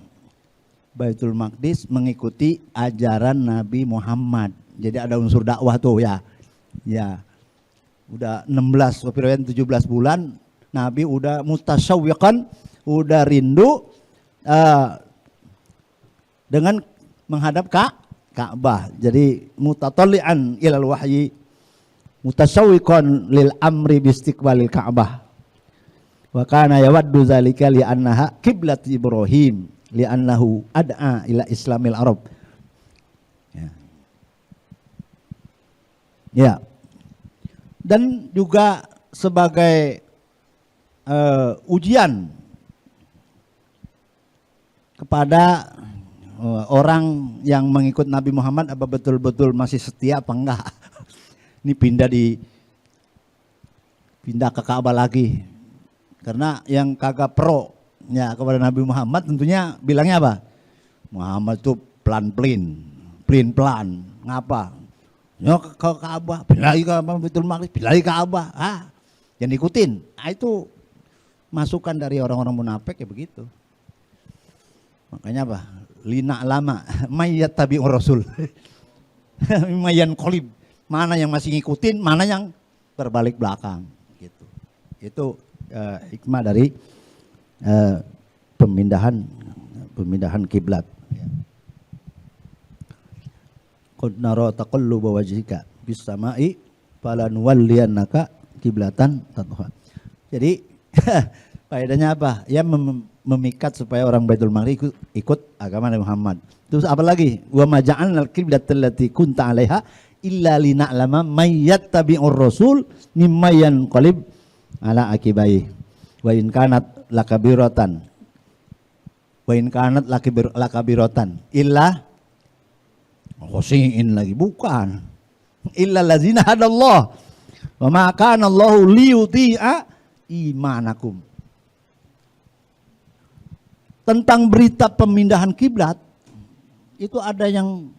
Baitul Maqdis mengikuti ajaran Nabi Muhammad. Jadi ada unsur dakwah tuh ya. Ya. Udah 16 wafi 17 bulan Nabi udah mustasyawwiqan, udah rindu dengan menghadap Ka'bah. Jadi mutatalli'an ilal wahyi mutasawwiqan lil amri biistiqbalil Ka'bah. Wa kana yawaddu zalika li annaha qiblat Ibrahim li annahu ad'a ila islamil Arab. Ya. Ya. Dan juga sebagai ujian kepada orang yang mengikut Nabi Muhammad apa betul-betul masih setia apa enggak. Ini pindah ke Ka'bah lagi. Karena yang kagak pro ya kepada Nabi Muhammad tentunya bilangnya apa? Muhammad itu pelin-pelan. Ngapa? Ya ke Ka'bah, pindah ke Baitul Maqdis, pindah ke Ka'bah. Jangan ikutin. Itu masukan dari orang-orang munafik ya begitu. Makanya apa? Lina lama mayat tabi'ur rasul. Mayan kolib. Mana yang masih ngikutin, mana yang berbalik belakang gitu. Itu hikmah dari pemindahan kiblat. Qad nara taqalluba wajhika bis sama'i falanuwalliyannaka kiblatan tardaha. Jadi faedahnya apa? Ya memikat supaya orang Baitul Maqdis ikut agama Nabi Muhammad. Terus apa lagi? Wa ma ja'alnal qiblata allati kunta 'alaiha illa lina'lama may yattabi'ur rasul mimma yanqalib ala akibai. Wa in kanat lakabiratan. Wa in kanat lakabiratan illa khosiin lagi bukan. Illa lazina hadallah. Wa ma kana Allahu liyudhi'a imanakum. Tentang berita pemindahan kiblat itu ada yang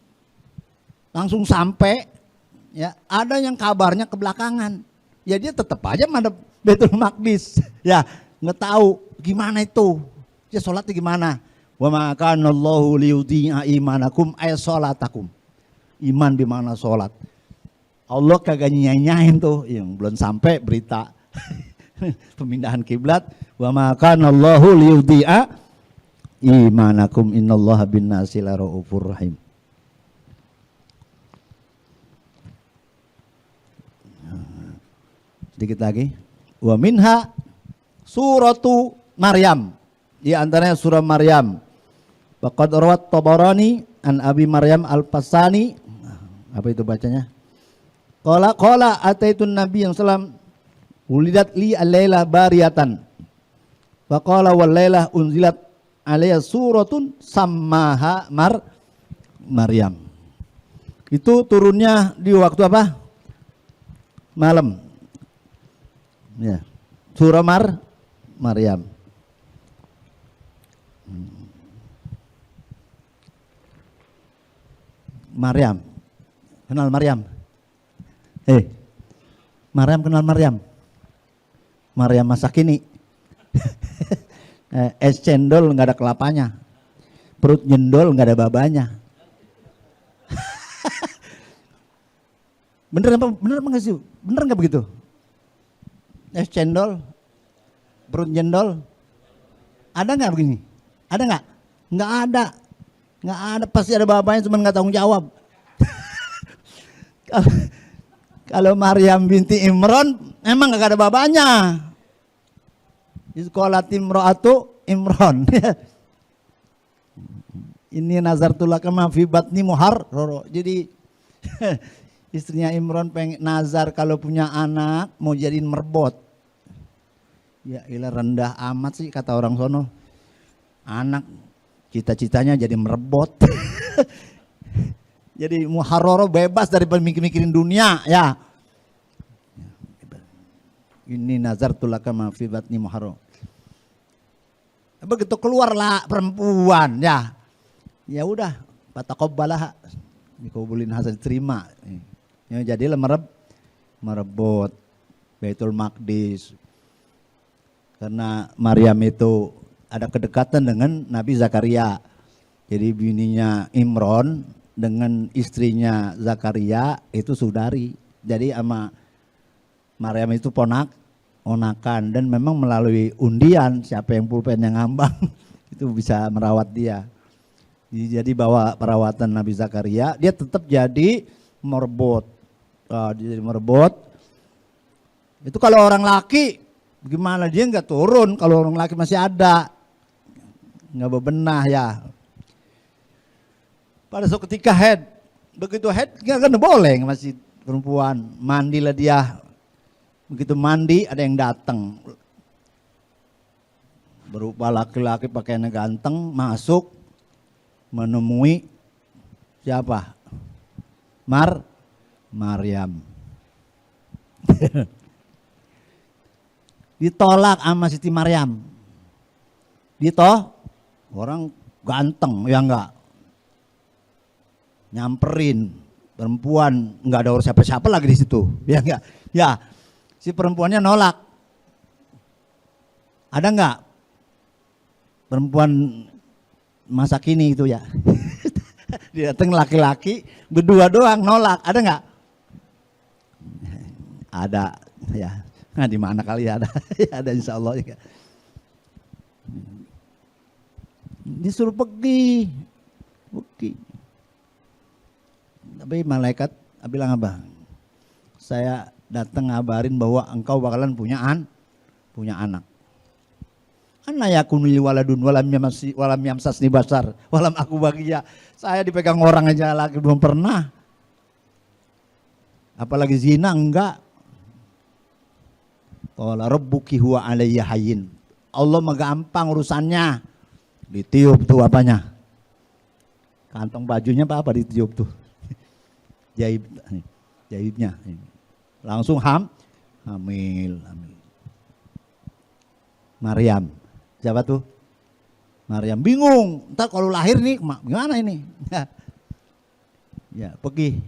langsung sampai, ya, ada yang kabarnya kebelakangan. Ya dia tetap aja madhab Baitul Maqdis, ya nggak tahu gimana itu, ya sholatnya gimana. Wa ma kana Allahu liyudhi'a imanakum ay sholatakum. Iman di mana sholat. Allah kagak nyanyain tuh, yang belum sampai berita pemindahan kiblat. Wa ma kana Allahu liyudhi'a imanakum innallaha bin nasi laraufur rahim. Sedikit lagi. Wa minha suratu Maryam. Di antaranya surah Maryam. Faqad rawat Tabarani an Abi Maryam al-Fasani. Apa itu bacanya? Qala ataitun Nabi yang salam ulidat li al-laila bariyatan. Faqala wal laila unzilat alayya suratun sammaha Maryam. Itu turunnya di waktu apa? Malam. Ya. Surah Maryam. Maryam. Kenal Maryam? Maryam kenal Maryam? Maryam masa kini. Es cendol nggak ada kelapanya, perut nyendol nggak ada babanya. Bener apa? Bener apa nggak sih? Bener nggak begitu? Es cendol, perut nyendol, ada nggak begini? Ada nggak? Nggak ada, nggak ada. Pasti ada babanya, cuma nggak tanggung jawab. Kalau Maryam binti Imran, emang nggak ada babanya. Sekolah timro'atu Imron. Ini nazartu laka ma fi batni muharrar. Jadi istrinya Imron pengen nazar kalau punya anak mau jadiin merbot. Ya ilah rendah amat sih kata orang sono. Anak cita-citanya jadi merbot. Jadi muharrar bebas dari mikir-mikirin dunia ya. Ini nazartu laka ma fi batni muharrar. Begitu keluarlah perempuan ya. Ya udah, fataqabbalah. Dikabulin hasil diterima. Ya jadilah merebut Baitul Maqdis. Karena Maryam itu ada kedekatan dengan Nabi Zakaria. Jadi bininya Imron dengan istrinya Zakaria itu saudari. Jadi sama Maryam itu ponakan dan memang melalui undian siapa yang pulpen yang ngambang itu bisa merawat dia. Jadi bawa perawatan Nabi Zakaria, dia tetap jadi merbot. Dia jadi merbot. Itu kalau orang laki gimana, dia nggak turun kalau orang laki masih ada, nggak bebenah ya. Pada suatu ketika begitu nggak kan boleh masih perempuan, mandilah dia. Begitu mandi ada yang datang, berupa laki-laki pakaiannya ganteng, masuk menemui siapa? Maryam. Ditolak sama Siti Maryam. Orang ganteng ya enggak. Nyamperin perempuan, enggak ada orang siapa-siapa lagi di situ. Ya enggak? Ya. Si perempuannya nolak. Ada enggak perempuan masa kini itu ya? Dia datang laki-laki berdua doang nolak, ada nggak? Ada ya. Nah, di mana kali ada? Ada insya Allah ya. Disuruh pergi. Tapi malaikat bilang apa? Saya datang ngabarin bahwa engkau bakalan punya anak. Anna yakunu li waladun walam yamsasni basar walam aku bahagia. Saya dipegang orang aja lagi belum pernah. Apalagi zina enggak. Qala rabbuki huwa alayya hayyin. Allah mah gampang urusannya. Ditiup tuh apanya? Kantong bajunya apa ditiup tuh? Jahitnya. Langsung hamil. Maryam. Siapa tuh? Maryam bingung. Ntar kalau lahir nih gimana ini? Ya pergi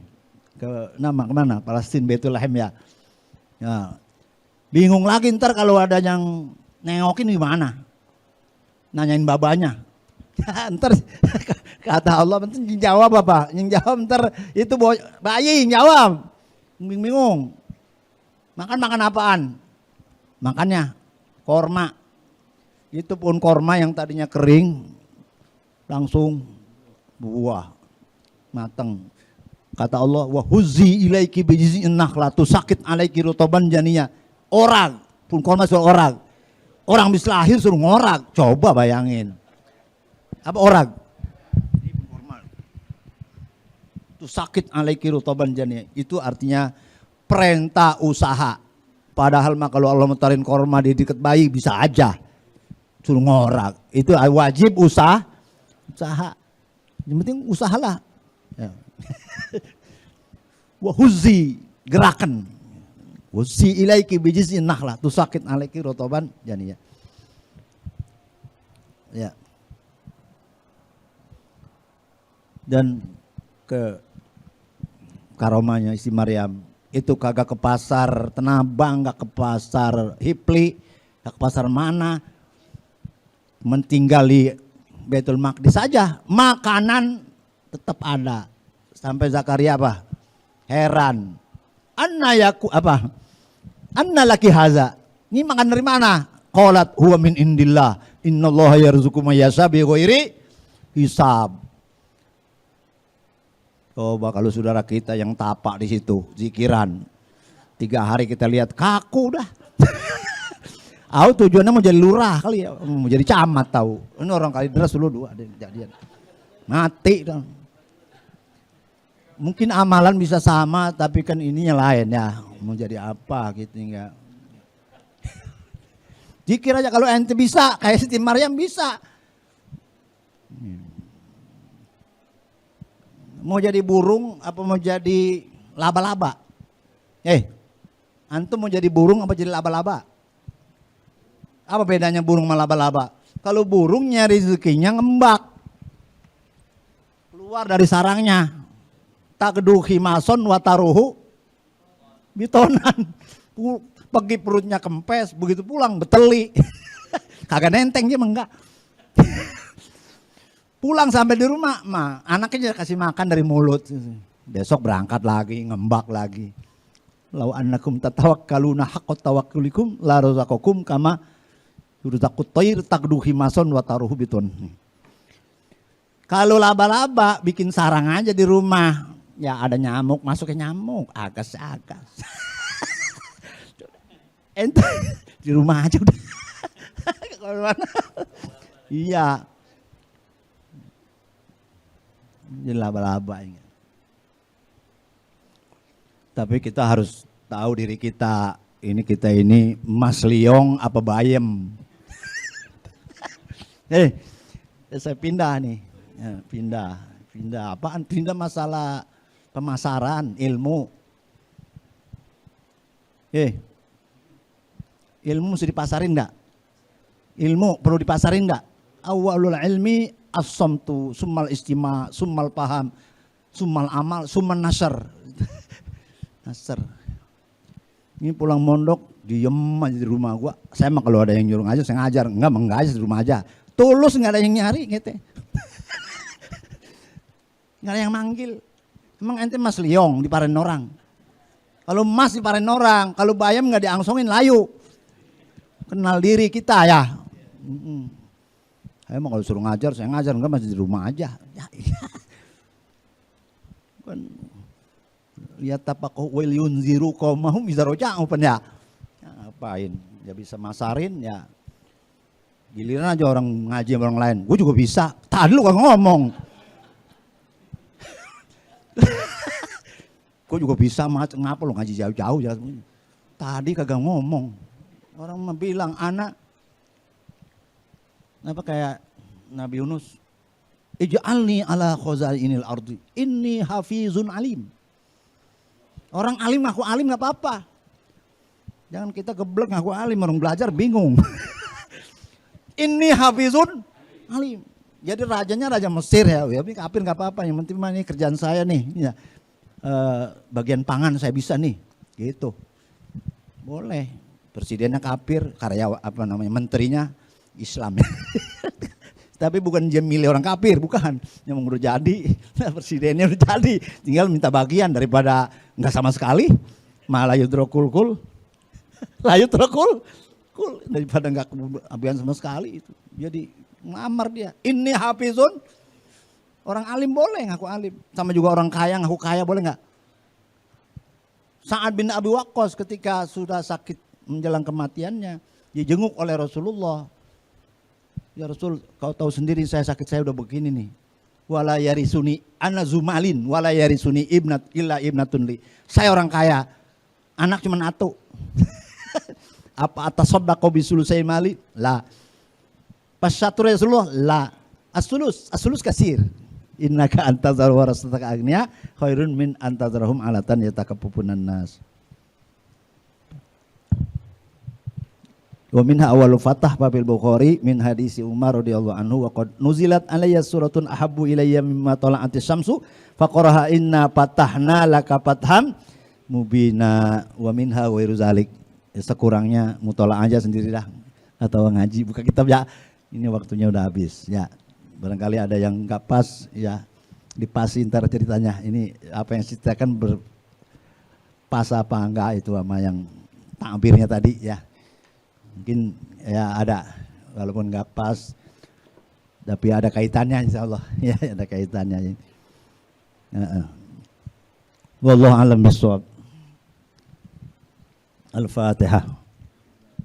kemana? Palestina, Bethlehem ya. Ya. Bingung lagi ntar kalau ada yang nengokin gimana? Nanyain babanya. Ntar kata Allah, yang jawab apa? Yang jawab ntar itu bayi yang jawab. Bingung. Makan apaan? Makannya korma. Itu pun korma yang tadinya kering langsung buah matang. Kata Allah, wa huzzi ilaiki bijiz'in nakhla tusaqit alaiki rutaban janiyya. Orang pun korma suruh orang. Orang bisa lahir suruh ngorak. Coba bayangin. Apa orang? Tusaqit alaiki rutaban janiyya. Itu artinya perintah usaha. Padahal mah kalau Allah mentarin korma di dekat bayi bisa aja suruh ngorak. Itu wajib usaha. Yang penting usahalah. Ya. Wahuzzi gerakan. Wahuzzi ilaiki bijiz'in nakhla tusaqit alaiki rotoban janiyah. Ya. Dan ke karomanya istri Maryam itu kagak ke pasar Tenabang, gak ke pasar Hipli, gak ke pasar mana, mentinggal di Baitul Maqdis saja, makanan tetap ada. Sampai Zakaria apa? Heran. Anna laki haza. Ini makan dari mana? Qalat huwa min indillah. Innallaha yarzuqu may yasha bighairi hisab. Coba kalau saudara kita yang tapak di situ, zikiran. 3 hari kita lihat kaku dah. Tujuannya mau jadi lurah kali ya, mau jadi camat tahu. Ini orang Kalideres dulu 2 ada kejadian. Mati dong. Mungkin amalan bisa sama tapi kan ininya lain ya. Mau jadi apa gitu enggak. Zikir aja kalau ente bisa kayak Siti Maryam bisa. Mau jadi burung apa mau jadi laba-laba? Antum mau jadi burung apa jadi laba-laba? Apa bedanya burung sama laba-laba? Kalau burung nyari rezekinya ngembak. Keluar dari sarangnya. Takduhi mason wataruhu bitonan. Pergi perutnya kempes, begitu pulang beteli. Kagak nenteng dia enggak. Pulang sampai di rumah, anaknya kasih makan dari mulut. Besok berangkat lagi, ngembak lagi. Lau annakum tatawakkaluna haqqat tawakkulikum la razaqakum kama yurzaqut tayr taqdu himason wa taruhu bitun. Kalau laba-laba bikin sarang aja di rumah. Ya ada nyamuk, masuknya nyamuk, agas-agas. Ente di rumah aja udah. Iya. Jadi laba-laba ini. Tapi kita harus tahu diri kita. Kita ini Mas Liong apa Bayem. Saya pindah nih. Ya, pindah apaan? Pindah masalah pemasaran ilmu. Ilmu mesti dipasarin enggak? Ilmu perlu dipasarin enggak? Awalul ilmi as-samtu, summal istima, summal paham, summal amal, summal nasr. Nasr. Ini pulang mondok diem aja di rumah gua. Saya mah kalau ada yang nyuruh ngajar saya ngajar, enggak mengajar di rumah aja. Tulus enggak ada yang nyari gitu. Enggak ada yang manggil. Emang ente Mas Liong diparanin orang. Kalau Mas diparanin orang, kalau Bayam enggak diangsongin layu. Kenal diri kita ya. Saya mah kalau suruh ngajar saya ngajar, enggak masih di rumah aja. Ya, iya. Kan lihat tapakoh wal yunziru qaumahum bisa rojak open ya. Ngapain? Ya bisa masarin ya. Giliran aja orang ngaji sama orang lain. Gue juga bisa. Tadi lu kan ngomong. Gue juga bisa, ngapa lu ngaji jauh-jauh ya. Tadi kagak ngomong. Orang mah bilang anak apa kayak Nabi Yunus. Ij'alni ala khazainil ardi. Inni hafizun alim. Orang alim ngaku alim gak apa-apa. Jangan kita geblek ngaku alim, orang belajar bingung. Ini hafizun alim. Jadi rajanya raja Mesir ya, tapi kafir gak apa-apa. Yang penting mah ini kerjaan saya nih. Ya. Bagian pangan saya bisa nih. Gitu. Boleh. Presidennya kafir, menterinya Islam. Tapi bukan dia milih orang kafir, bukan. Yang udah jadi, presidennya udah jadi. Tinggal minta bagian daripada nggak sama sekali. Malah yudrokul kul. Layudrokul kul. Daripada nggak kebagian sama sekali itu. Jadi ngamar dia. Ini hafizun. Orang alim boleh ngaku alim. Sama juga orang kaya ngaku kaya boleh nggak? Sa'ad bin Abi Waqqas ketika sudah sakit menjelang kematiannya. Dijenguk oleh Rasulullah. Ya Rasul, kau tahu sendiri saya sakit, saya udah begini nih. Wala yarisuni ana zumalin, wala yarisuni illa ibnatun li. Saya orang kaya, anak cuma atu. Apa atas sodakoh bisulusai mali? La. Pas satu Rasulullah, la. Asulus kasir. Innaka antazar warasataka agniya khairun min antazarahum alatan yatakapupunan nas. Wa minha awalu fatah babil Bukhari min hadisi Umar radhiyallahu anhu wa qad nuzilat alayya suratun ahabbu ilayya mimma tala'atis syamsu faqaraha inna fatahna laka fatham mubina wa minha wa zalik. Sekurangnya mutolak aja sendiri dah atau ngaji buka kitab ya. Ini waktunya udah habis ya. Barangkali ada yang enggak pas ya dipasin ntar ceritanya. Ini apa yang ceritakan berpas apa enggak itu sama yang takbirnya tadi ya. Mungkin ya ada, walaupun nggak pas, tapi ada kaitannya insya Allah. Ya ada kaitannya. Wallahu a'lam bishawab. Al-Fatihah.